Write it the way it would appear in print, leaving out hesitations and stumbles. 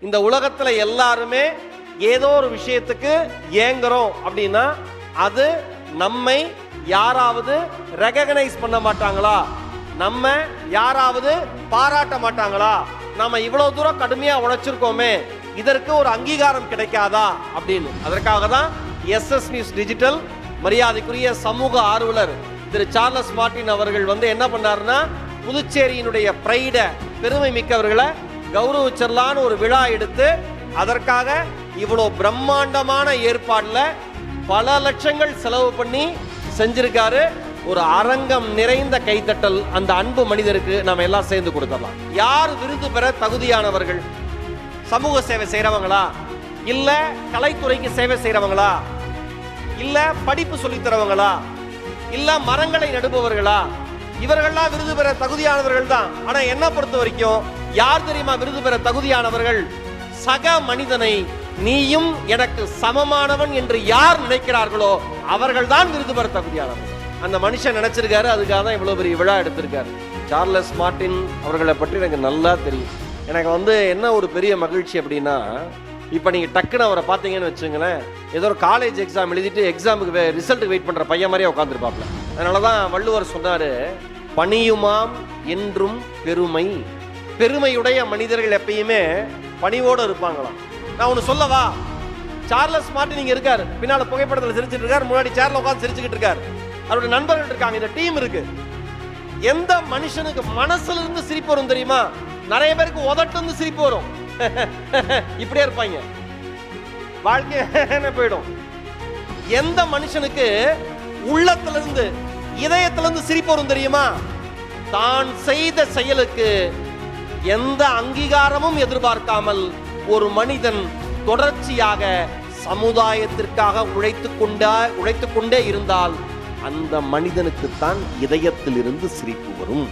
இந்த உலகத்துல எல்லாருமே ஏதோ ஒரு விஷயத்துக்கு ஏங்குறோம் அப்படின்னா அது நம்மை யாராவது ரெகக்னைஸ் பண்ண மாட்டாங்களா, நம்ம யாராவது பாராட்ட மாட்டாங்களா, நாம இவ்வளவு தூரம் கடுமையா உழைச்சிருக்கோமே இதற்கு ஒரு அங்கீகாரம் கிடைக்காதா அப்படின்னு. அதற்காக தான் SS நியூஸ் டிஜிட்டல் மரியாதைக்குரிய சமூக ஆர்வலர் திரு சார்லஸ் மார்ட்டின் அவர்கள் என்ன பண்ணாருன்னா, புதுச்சேரியினுடைய பிரைட பெருமை மிக்கவர்களை கௌரவிச்சிடலான்னு ஒரு விழா எடுத்து அதற்காக இவ்வளவு பிரம்மாண்டமான ஏற்பாடுல பல லட்சங்கள் செலவு பண்ணி செஞ்சிருக்காரு. ஒரு அரங்கம் நிறைந்த கைத்தட்டல் அந்த அன்பு மனிதருக்கு நாம எல்லாம் சேர்ந்து கொடுத்துடலாம். யார் விருது பெற தகுதியானவர்கள்? சமூக சேவை செய்யறவங்களா, இல்ல கலைத்துறைக்கு சேவை செய்யறவங்களா, இல்ல படிப்பு சொல்லி தரவங்களா, இல்ல மரங்களை நடுபவர்களா? இவர்கள்லாம் விருது பெற தகுதியானவர்கள் தான். ஆனா என்ன பொறுத்த வரைக்கும் யார் தெரியுமா விருது பெற தகுதியானவர்கள்? சக மனிதனை நீயும் எனக்கு சமமானவன் என்று யார் நினைக்கிறார்களோ அவர்கள் தான் விருது பெற தகுதியானவர்கள். அந்த மனுஷன் நினைச்சிருக்காரு, அதுக்காக தான் இவ்வளவு பெரிய விழா எடுத்திருக்காரு. சார்லஸ் மார்ட்டின் அவர்களை பற்றி எனக்கு நல்லா தெரியும். எனக்கு என்ன ஒரு பெரிய மகிழ்ச்சி அப்படின்னா, இப்போ நீங்க டக்குன்னு அவரை பார்த்தீங்கன்னு வச்சுங்களேன், ஏதோ ஒரு காலேஜ் எக்ஸாம் எழுதிட்டு எக்ஸாமுக்கு ரிசல்ட்டுக்கு வெயிட் பண்ற பையன் மாதிரியே உட்காந்துருப்பாப்ல. அதனாலதான் வள்ளுவர் சொன்னாரு, பணியுமாம் என்றும் பெருமை. பெருமையுடைய மனிதர்கள் எப்பயுமே பணிவோடு இருப்பாங்களாம். நான் ஒன்று சொல்லவா, சார்லஸ் மார்ட்டின் இங்க இருக்காரு, பின்னால புகைப்படத்தில் சிரிச்சிட்டு இருக்காரு, முன்னாடி சேர்ல உட்காந்து சிரிச்சுக்கிட்டு இருக்காரு, அவருடைய நண்பர்கள் இருக்காங்க, இந்த டீம் இருக்கு. எந்த மனுஷனுக்கு மனசுல இருந்து சிரிப்பு வரும் தெரியுமா? நிறைய பேருக்கு உதட்டு இருந்து சிரிப்பு வரும். இப்படியே இருப்பாங்க, வாழ்க்கை போயிடும். எந்த மனுஷனுக்கு உள்ளத்திலிருந்து இதயத்திலிருந்து சிரிப்பு வரும் தெரியுமா? தான் செய்த செயலுக்கு எந்த அங்கீகாரமும் எதிர்பார்க்காமல் ஒரு மனிதன் தொடர்ச்சியாக சமுதாயத்திற்காக உழைத்துக் கொண்டே இருந்தால் அந்த மனிதனுக்கு தான் இதயத்திலிருந்து சிரிப்பு வரும்.